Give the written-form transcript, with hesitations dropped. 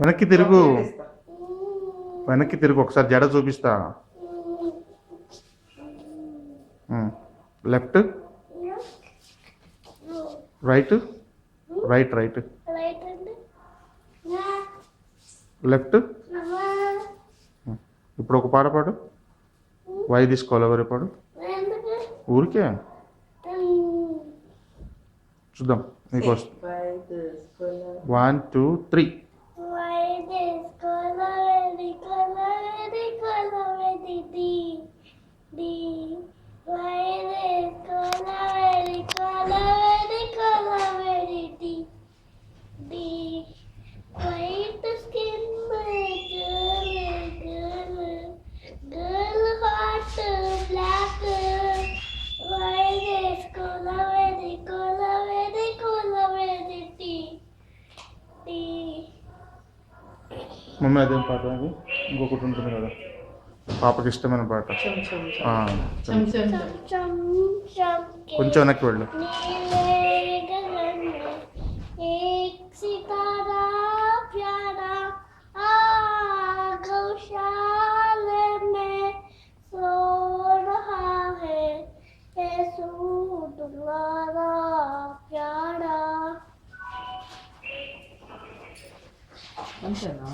వెనక్కి తిరుగు, వెనక్కి తిరుగు, ఒకసారి జడ చూపిస్తా. Left, right, right right, left. ఇప్పుడు ఒక పాట పాడు. వై తీసుకోవాలి ఎవరి పాడు ఊరికే చూద్దాం నీకు వస్తుంది. 1 2 3. మమ్మీ అదేం పాట అది ఇంకొకటి ఉంటుంది కదా పాపకి ఇష్టమైన పాట. కొంచెం వెనక్కి వెళ్ళు. అంతేనా?